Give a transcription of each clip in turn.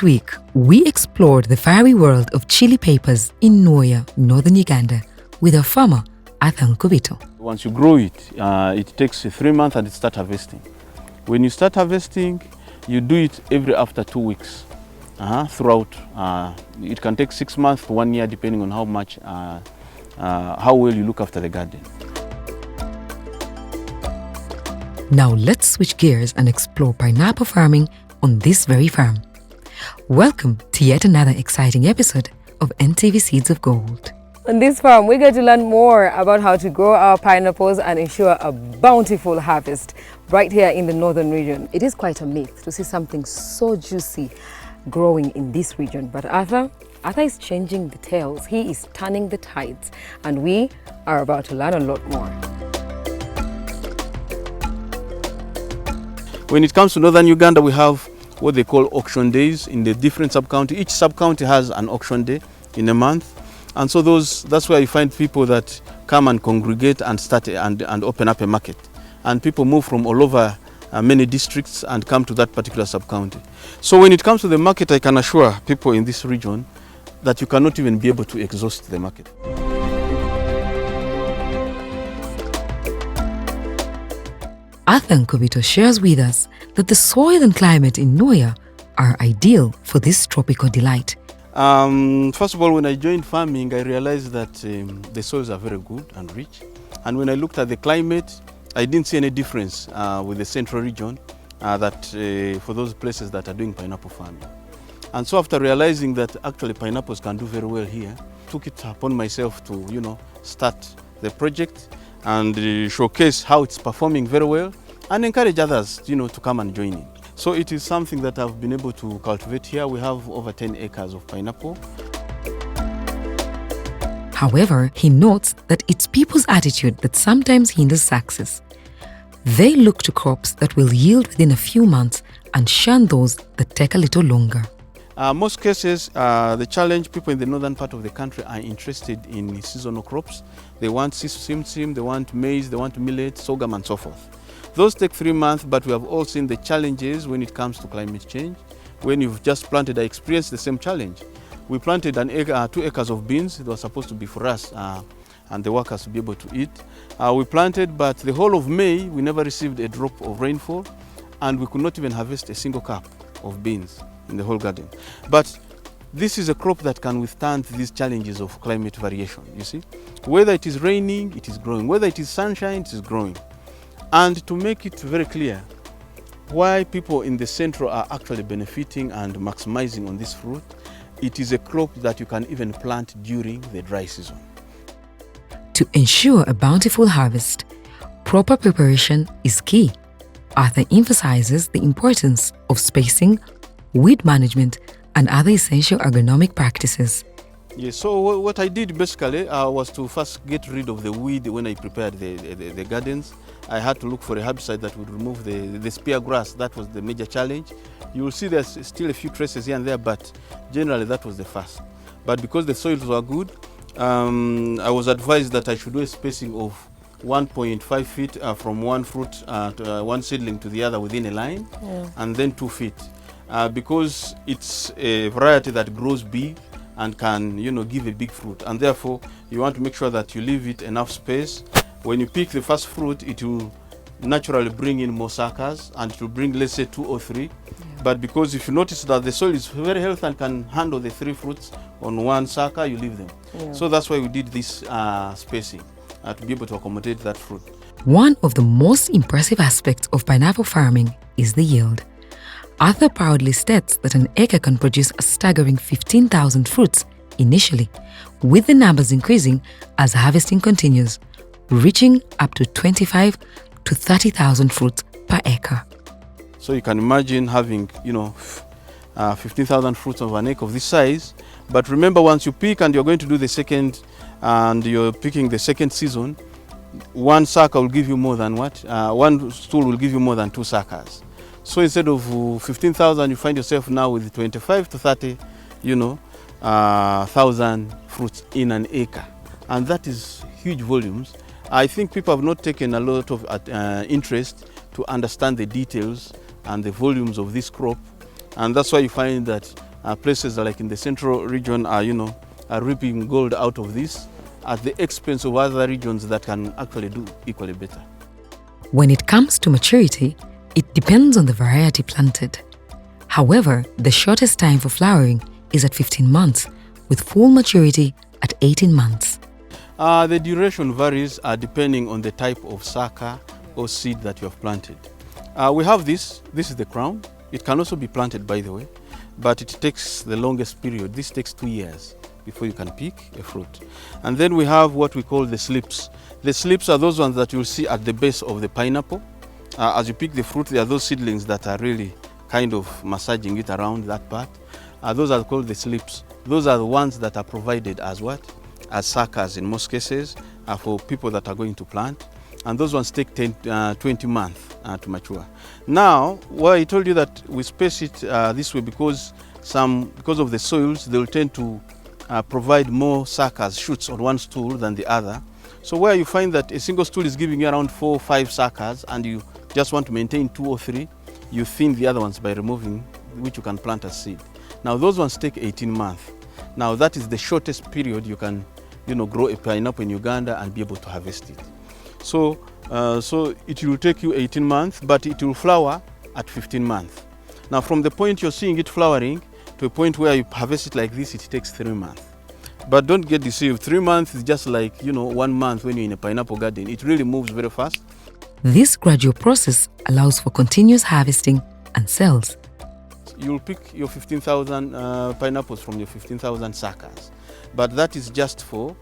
Last week, we explored the fiery world of chili peppers in Noya, northern Uganda, with a farmer, Arthur Nkubito. Once you grow it, it takes 3 months and it starts harvesting. When you start harvesting, you do it every after 2 weeks throughout. It can take 6 months to 1 year depending on how well you look after the garden. Now let's switch gears and explore pineapple farming on this very farm. Welcome to yet another exciting episode of NTV Seeds of Gold. On this farm, we get to learn more about how to grow our pineapples and ensure a bountiful harvest right here in the northern region. It is quite a myth to see something so juicy growing in this region. But Arthur is changing the tales. He is turning the tides, and we are about to learn a lot more. When it comes to northern Uganda, we have what they call auction days in the different sub-county. Each sub-county has an auction day in a month. And so that's where you find people that come and congregate and start and open up a market. And people move from all over many districts and come to that particular sub-county. So when it comes to the market, I can assure people in this region that you cannot even be able to exhaust the market. Arthur Nkubito shares with us that the soil and climate in Noya are ideal for this tropical delight. First of all, when I joined farming, I realized that the soils are very good and rich. And when I looked at the climate, I didn't see any difference with the central region for those places that are doing pineapple farming. And so after realizing that actually pineapples can do very well here, took it upon myself to start the project and showcase how it's performing very well and encourage others to come and join in. So it is something that I've been able to cultivate here. We have over 10 acres of pineapple. However, he notes that it's people's attitude that sometimes hinders success. They look to crops that will yield within a few months and shun those that take a little longer. Most cases, the challenge, people in the northern part of the country are interested in seasonal crops. They want simsim, they want maize, they want millet, sorghum and so forth. Those take 3 months, but we have all seen the challenges when it comes to climate change. When you've just planted, I experienced the same challenge. We planted 2 acres of beans. It was supposed to be for us and the workers to be able to eat. We planted, but the whole of May, we never received a drop of rainfall, and we could not even harvest a single cup of beans in the whole garden. But this is a crop that can withstand these challenges of climate variation, you see. Whether it is raining, it is growing. Whether it is sunshine, it is growing. And to make it very clear, why people in the central are actually benefiting and maximizing on this fruit, it is a crop that you can even plant during the dry season. To ensure a bountiful harvest, proper preparation is key. Arthur emphasizes the importance of spacing, weed management, and other essential agronomic practices. Yes, so what I did basically was to first get rid of the weed when I prepared the gardens. I had to look for a herbicide that would remove the spear grass. That was the major challenge. You will see there's still a few traces here and there, but generally that was the first. But because the soils were good, I was advised that I should do a spacing of 1.5 feet from one fruit, one seedling to the other within a line, and then 2 feet. Because it's a variety that grows big and can give a big fruit, and therefore you want to make sure that you leave it enough space. When you pick the first fruit, it will naturally bring in more suckers, and it will bring, let's say, 2 or 3. But because if you notice that the soil is very healthy and can handle the 3 fruits on one sucker, you leave them. So that's why we did this spacing to be able to accommodate that fruit. One of the most impressive aspects of pineapple farming is the yield. Arthur proudly states that an acre can produce a staggering 15,000 fruits initially, with the numbers increasing as harvesting continues, reaching up to 25 to 30,000 fruits per acre. So you can imagine having, 15,000 fruits of an acre of this size. But remember, once you pick and you're going to do the second, and you're picking the second season, one sucker will give you more than what? One stool will give you more than 2 suckers. So instead of 15,000, you find yourself now with 25 to 30, 1,000 fruits in an acre. And that is huge volumes. I think people have not taken a lot of interest to understand the details and the volumes of this crop. And that's why you find that Places like in the central region are, are reaping gold out of this at the expense of other regions that can actually do equally better. When it comes to maturity, it depends on the variety planted. However, the shortest time for flowering is at 15 months, with full maturity at 18 months. The duration varies depending on the type of sucker or seed that you have planted. We have this is the crown. It can also be planted, by the way, but it takes the longest period. This takes 2 years before you can pick a fruit. And then we have what we call the slips. The slips are those ones that you'll see at the base of the pineapple. As you pick the fruit, there are those seedlings that are really kind of massaging it around that part. Those are called the slips. Those are the ones that are provided as what? As suckers in most cases for people that are going to plant. And those ones take 20 months to mature. Now, why I told you that we space it this way because of the soils, they'll tend to provide more suckers, shoots on one stool than the other. So where you find that a single stool is giving you around 4 or 5 suckers and you just want to maintain 2 or 3, you thin the other ones by removing, which you can plant as seed. Now those ones take 18 months. Now that is the shortest period you can grow a pineapple in Uganda and be able to harvest it. So it will take you 18 months, but it will flower at 15 months. Now from the point you're seeing it flowering to a point where you harvest it like this, it takes 3 months. But don't get deceived, 3 months is just like 1 month when you're in a pineapple garden. It really moves very fast. This gradual process allows for continuous harvesting and sales. You'll pick your 15,000 pineapples from your 15,000 suckers, but that is just for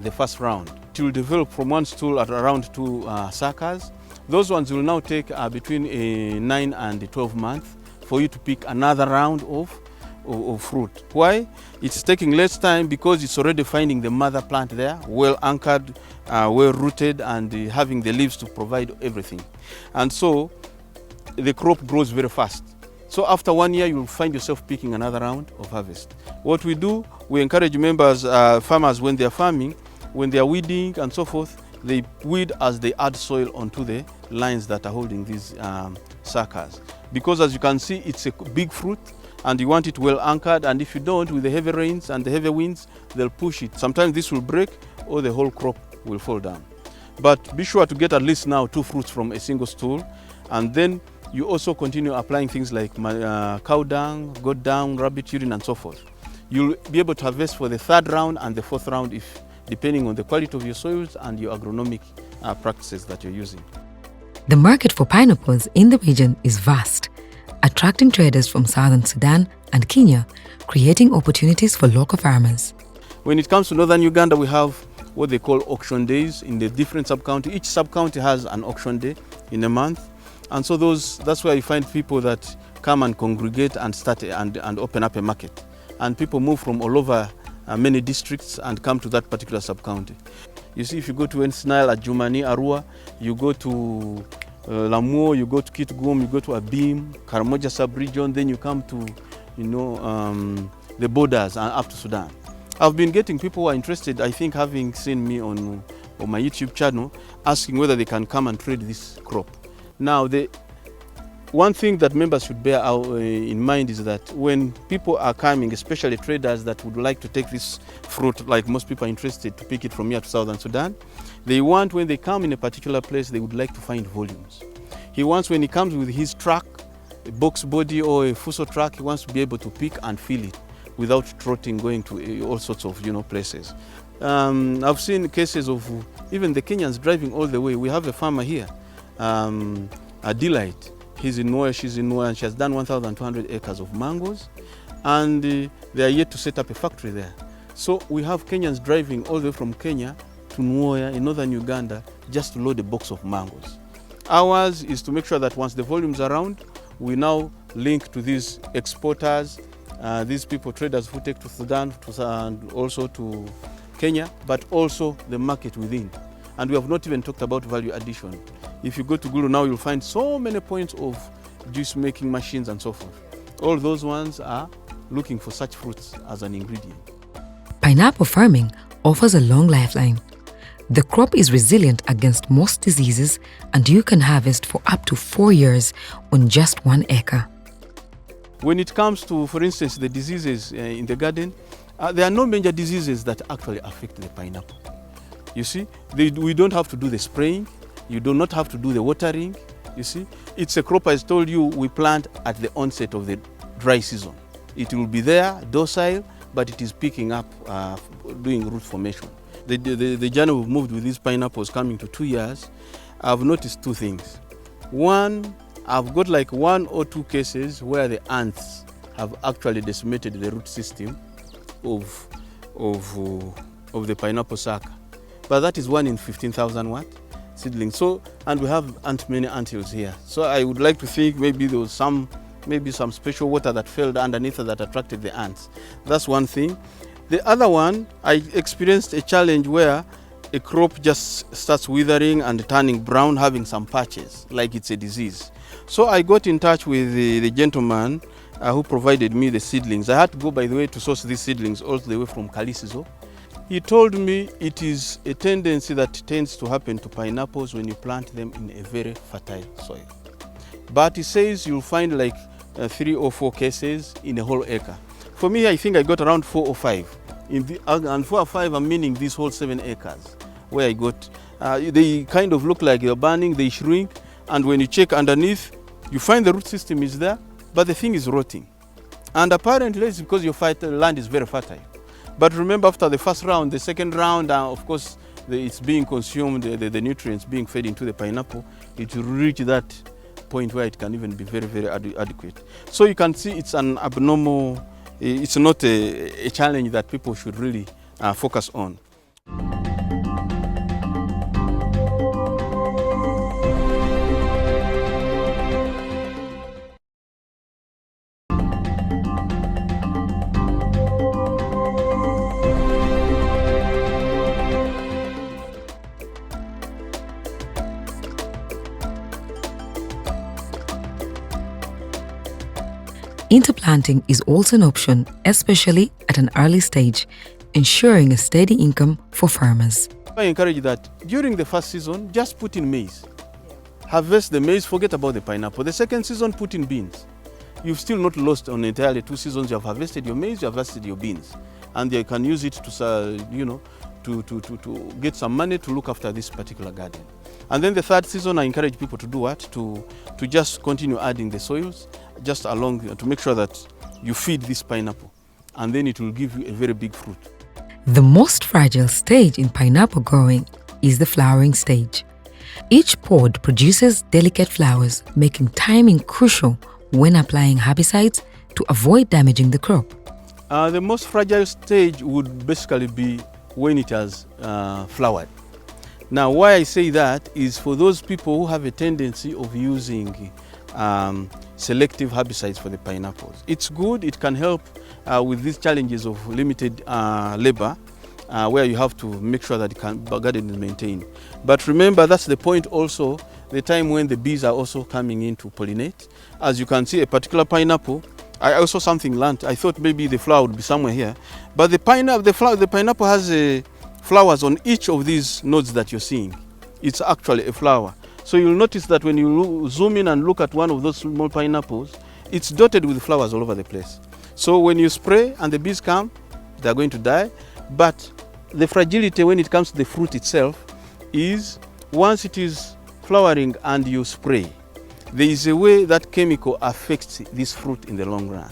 the first round. It will develop from one stool at around 2 suckers. Those ones will now take between 9 and 12 months for you to pick another round of fruit. Why? It's taking less time because it's already finding the mother plant there, well anchored, well rooted, and having the leaves to provide everything. And so the crop grows very fast. So after 1 year, you'll find yourself picking another round of harvest. What we do, we encourage members, farmers, when they're farming, when they're weeding and so forth, they weed as they add soil onto the lines that are holding these suckers. Because as you can see, it's a big fruit and you want it well anchored, and if you don't, with the heavy rains and the heavy winds, they'll push it. Sometimes this will break or the whole crop will fall down. But be sure to get at least now 2 fruits from a single stool, and then you also continue applying things like cow dung, goat dung, rabbit urine, and so forth. You'll be able to harvest for the 3rd round and the 4th round, depending on the quality of your soils and your agronomic practices that you're using. The market for pineapples in the region is vast, attracting traders from southern Sudan and Kenya, creating opportunities for local farmers. When it comes to northern Uganda, we have what they call auction days in the different sub-county. Each sub-county has an auction day in a month. And so that's where you find people that come and congregate and start and open up a market. And people move from all over many districts and come to that particular sub-county. You see, if you go to Ensnile at Jumani, Arua, you go to Lamuo, you go to Kitgum, you go to Abim, Karamoja sub-region, then you come to, the borders and up to Sudan. I've been getting people who are interested, I think having seen me on my YouTube channel, asking whether they can come and trade this crop. Now, the one thing that members should bear in mind is that when people are coming, especially traders that would like to take this fruit, like most people are interested to pick it from here to Southern Sudan, they want, when they come in a particular place, they would like to find volumes. He wants, when he comes with his truck, a box body or a fuso truck, he wants to be able to pick and fill it without trotting, going to all sorts of places. I've seen cases of even the Kenyans driving all the way. We have a farmer here, a Delight. He's in Noya, she's in Noya, and she has done 1,200 acres of mangoes, and they are yet to set up a factory there. So we have Kenyans driving all the way from Kenya to Noya in northern Uganda just to load a box of mangoes. Ours is to make sure that once the volume's around, we now link to these exporters, these people, traders who take to Sudan, and also to Kenya, but also the market within. And we have not even talked about value addition. If you go to Gulu now, you'll find so many points of juice making machines and so forth. All those ones are looking for such fruits as an ingredient. Pineapple farming offers a long lifeline. The crop is resilient against most diseases, and you can harvest for up to 4 years on just 1 acre. When it comes to, for instance, the diseases in the garden, there are no major diseases that actually affect the pineapple. You see, we don't have to do the spraying. You do not have to do the watering. You see, it's a crop, as I told you, we plant at the onset of the dry season. It will be there, docile, but it is picking up, doing root formation. The journey we've moved with these pineapples coming to 2 years, I've noticed two things. One, I've got like 1 or 2 cases where the ants have actually decimated the root system of the pineapple sucker. But that is 1 in 15,000 seedlings. So, and we have many ant hills here. So I would like to think maybe there was some special water that fell underneath that attracted the ants. That's one thing. The other one, I experienced a challenge where a crop just starts withering and turning brown, having some patches, like it's a disease. So I got in touch with the gentleman who provided me the seedlings. I had to go, by the way, to source these seedlings all the way from Calisizo. He told me it is a tendency that tends to happen to pineapples when you plant them in a very fertile soil. But he says you'll find like 3 or 4 cases in a whole acre. For me, I think I got around 4 or 5. And 4 or 5, I'm meaning this whole 7 acres where I got. They kind of look like they're burning, they shrink, and when you check underneath, you find the root system is there, but the thing is rotting. And apparently it's because your land is very fertile. But remember, after the first round, the second round, of course, it's being consumed, the nutrients being fed into the pineapple, it will reach that point where it can even be very, very adequate. So you can see it's an abnormal, it's not a challenge that people should really focus on. Interplanting is also an option, especially at an early stage, ensuring a steady income for farmers. I encourage that during the first season, just put in maize. Harvest the maize, forget about the pineapple. The second season, put in beans. You've still not lost on entirely 2 seasons. You have harvested your maize, you have harvested your beans. And you can use it to, to get some money to look after this particular garden. And then the third season, I encourage people to do what? To just continue adding the soils, just along to make sure that you feed this pineapple. And then it will give you a very big fruit. The most fragile stage in pineapple growing is the flowering stage. Each pod produces delicate flowers, making timing crucial when applying herbicides to avoid damaging the crop. The most fragile stage would basically be when it has flowered. Now, why I say that is for those people who have a tendency of using selective herbicides for the pineapples. It's good, it can help with these challenges of limited labor, where you have to make sure that the garden is maintained. But remember, that's the point also, the time when the bees are also coming in to pollinate. As you can see, a particular pineapple, I also something learned. I thought maybe the flower would be somewhere here, but the pineapple has flowers on each of these nodes that you're seeing. It's actually a flower. So you'll notice that when you zoom in and look at one of those small pineapples, it's dotted with flowers all over the place. So when you spray and the bees come, they're going to die. But the fragility when it comes to the fruit itself is once it is flowering and you spray, there is a way that chemical affects this fruit in the long run.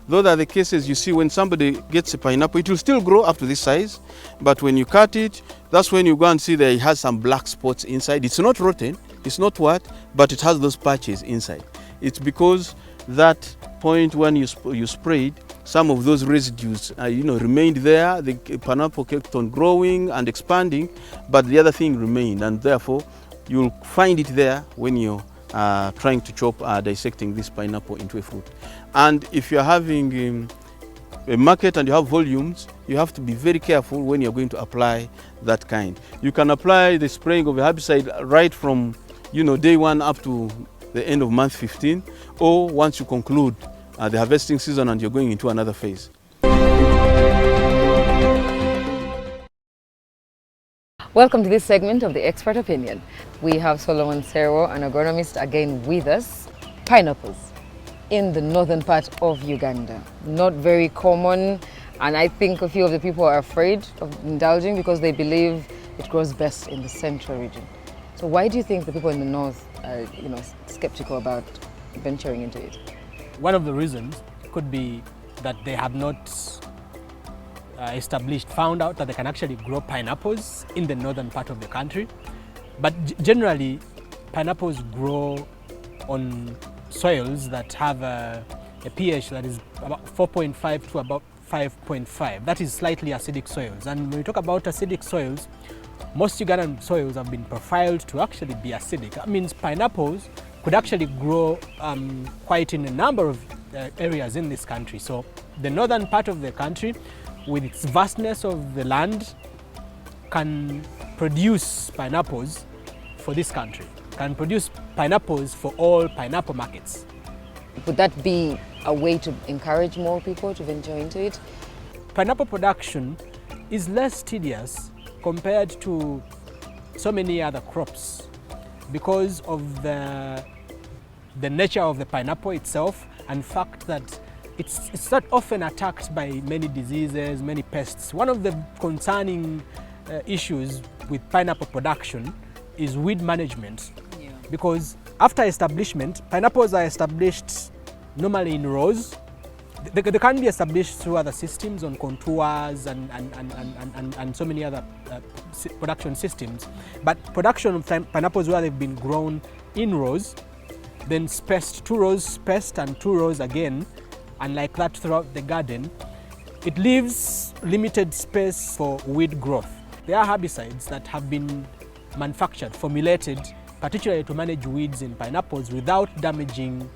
Those are the cases you see when somebody gets a pineapple, it will still grow up to this size, but when you cut it, that's when you go and see that it has some black spots inside. It's not rotten, it's not what, but it has those patches inside. It's because that point when you sprayed, some of those residues remained there. The pineapple kept on growing and expanding, but the other thing remained, and therefore you'll find it there when you're trying to chop, dissecting this pineapple into a fruit. And if you're having a market and you have volumes, you have to be very careful when you're going to apply that kind. You can apply the spraying of a herbicide right from day 1 up to the end of month 15, or once you conclude the harvesting season and you're going into another phase. Welcome to this segment of the Expert Opinion. We have Solomon Serwo, an agronomist, again with us. Pineapples. in the northern part of Uganda. Not very common, and I think a few of the people are afraid of indulging because they believe it grows best in the central region. So why do you think the people in the north are, skeptical about venturing into it? One of the reasons could be that they have not found out that they can actually grow pineapples in the northern part of the country. But generally, pineapples grow on soils that have a pH that is about 4.5 to about 5.5. That is slightly acidic soils. And when we talk about acidic soils, most Ugandan soils have been profiled to actually be acidic. That means pineapples could actually grow quite in a number of areas in this country. So the northern part of the country, with its vastness of the land, can produce pineapples for this country, can produce pineapples for all pineapple markets. Would that be a way to encourage more people to venture into it? Pineapple production is less tedious compared to so many other crops because of the nature of the pineapple itself, and fact that it's not often attacked by many diseases, many pests. One of the concerning issues with pineapple production is weed management. Yeah. Because after establishment, pineapples are established normally in rows. They can be established through other systems on contours and so many other production systems. But production of pineapples where they've been grown in rows, then spaced, 2 rows spaced and 2 rows again, and like that throughout the garden, it leaves limited space for weed growth. There are herbicides that have been manufactured, formulated, particularly to manage weeds in pineapples without damaging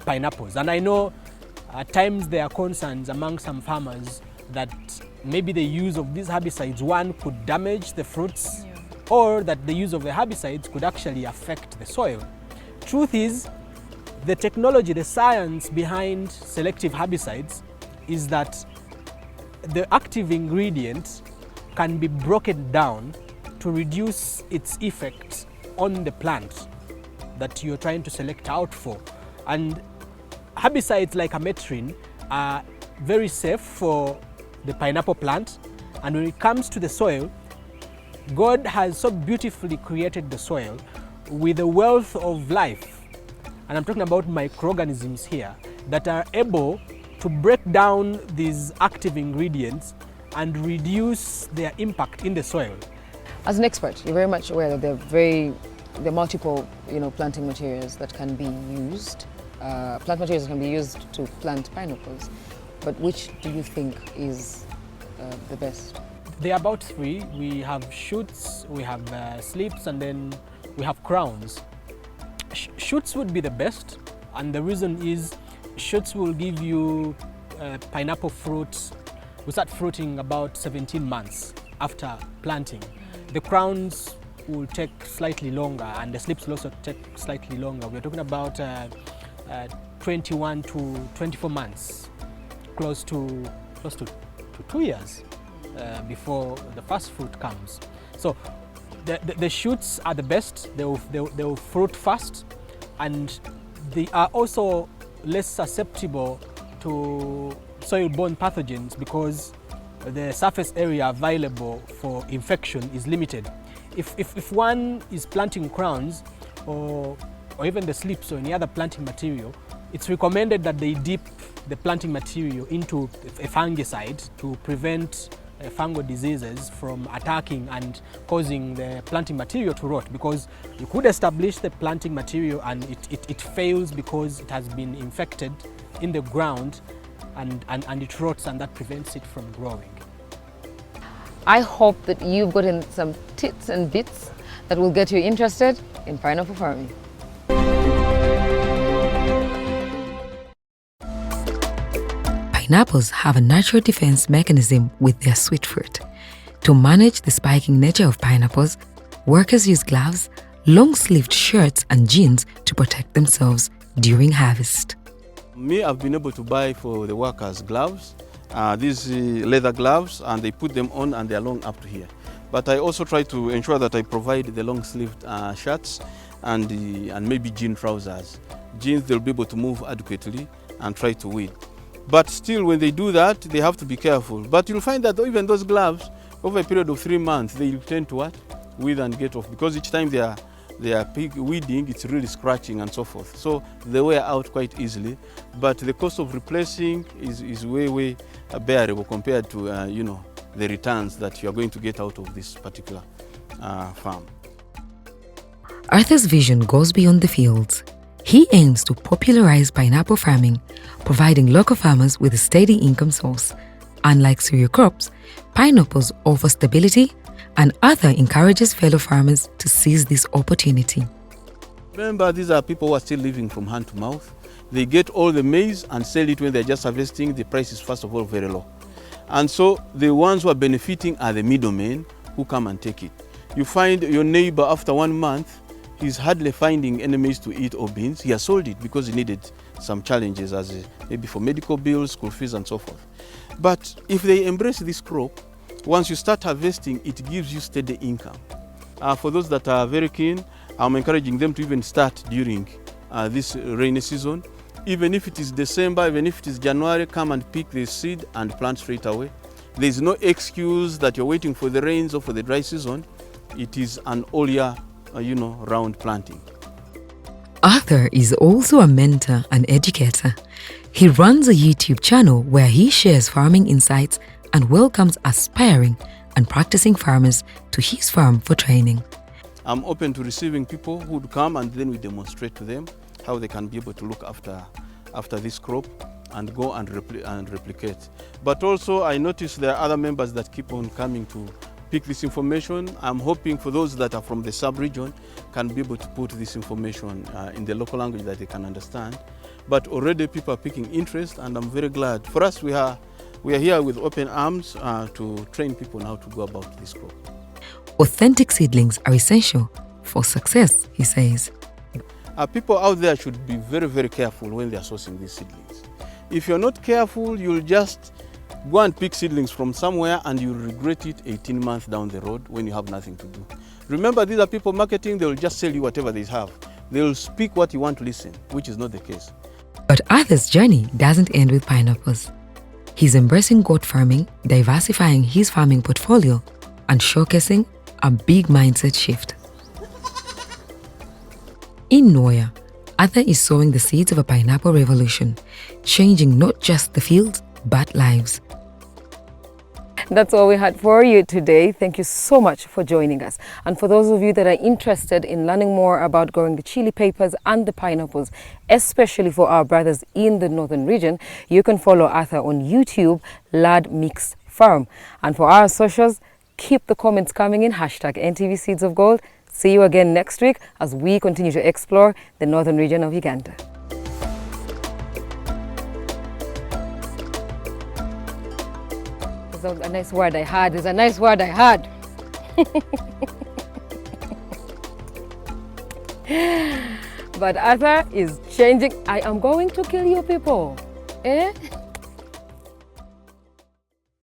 pineapples. And I know at times there are concerns among some farmers that maybe the use of these herbicides, one, could damage the fruits, or that the use of the herbicides could actually affect the soil. Truth is, the technology, the science behind selective herbicides is that the active ingredient can be broken down to reduce its effect on the plant that you're trying to select out for. And herbicides like ametrine are very safe for the pineapple plant. And when it comes to the soil, God has so beautifully created the soil with a wealth of life. And I'm talking about microorganisms here that are able to break down these active ingredients and reduce their impact in the soil. As an expert, you're very much aware that there are multiple, planting materials that can be used. Plant materials can be used to plant pineapples. But which do you think is the best? There are about 3. We have shoots, we have slips, and then we have crowns. Shoots would be the best, and the reason is shoots will give you pineapple fruit. We start fruiting about 17 months after planting. The crowns will take slightly longer, and the slips will also take slightly longer. We're talking about 21 to 24 months, close to 2 years before the first fruit comes. So the shoots are the best. They will fruit fast, and they are also less susceptible to soil-borne pathogens because the surface area available for infection is limited. If one is planting crowns or even the slips or any other planting material, it's recommended that they dip the planting material into a fungicide to prevent fungal diseases from attacking and causing the planting material to rot, because you could establish the planting material and it fails because it has been infected in the ground and it rots, and that prevents it from growing. I hope that you've gotten some tips and bits that will get you interested in pineapple farming. Pineapples have a natural defense mechanism with their sweet fruit. To manage the spiking nature of pineapples, workers use gloves, long-sleeved shirts and jeans to protect themselves during harvest. Me, I've been able to buy for the workers gloves, these leather gloves, and they put them on and they're long up to here. But I also try to ensure that I provide the long-sleeved shirts and maybe jean trousers. Jeans, they'll be able to move adequately, and try to weed. But still, when they do that, they have to be careful. But you'll find that even those gloves, over a period of 3 months, they tend to what? Weed and get off, because each time they are weeding, it's really scratching and so forth. So they wear out quite easily, but the cost of replacing is way bearable compared to the returns that you are going to get out of this particular farm. Arthur's vision goes beyond the fields. He aims to popularize pineapple farming, providing local farmers with a steady income source. Unlike cereal crops, pineapples offer stability, and Arthur encourages fellow farmers to seize this opportunity. Remember, these are people who are still living from hand to mouth. They get all the maize and sell it when they're just harvesting. The price is, first of all, very low. And so the ones who are benefiting are the middlemen who come and take it. You find your neighbor after 1 month, he's hardly finding any maize to eat or beans. He has sold it because he needed some challenges, maybe for medical bills, school fees, and so forth. But if they embrace this crop, once you start harvesting, it gives you steady income. For those that are very keen, I'm encouraging them to even start during this rainy season. Even if it is December, even if it is January, come and pick the seed and plant straight away. There is no excuse that you're waiting for the rains or for the dry season. It is an all year, round planting. Arthur is also a mentor and educator. He runs a YouTube channel where he shares farming insights and welcomes aspiring and practicing farmers to his farm for training. I'm open to receiving people who would come, and then we demonstrate to them how they can be able to look after this crop and go and replicate. But also, I notice there are other members that keep on coming to pick this information. I'm hoping for those that are from the sub-region can be able to put this information in the local language that they can understand. But already people are picking interest, and I'm very glad. For us, we are here with open arms to train people now to go about this crop. Authentic seedlings are essential for success, he says. People out there should be very, very careful when they are sourcing these seedlings. If you're not careful, you'll just go and pick seedlings from somewhere and you'll regret it 18 months down the road when you have nothing to do. Remember, these are people marketing. They'll just sell you whatever they have. They'll speak what you want to listen, which is not the case. But Arthur's journey doesn't end with pineapples. He's embracing goat farming, diversifying his farming portfolio, and showcasing a big mindset shift. In Noya, Arthur is sowing the seeds of a pineapple revolution, changing not just the fields, but lives. That's all we had for you today. Thank you so much for joining us. And for those of you that are interested in learning more about growing the chili peppers and the pineapples, especially for our brothers in the northern region, you can follow Arthur on YouTube, Lad Mix Farm. And for our socials, keep the comments coming in, #NTV Seeds of Gold. See you again next week as we continue to explore the northern region of Uganda. There's a nice word I had. There's a nice word I had. But Arthur is changing. I am going to kill you people. Eh?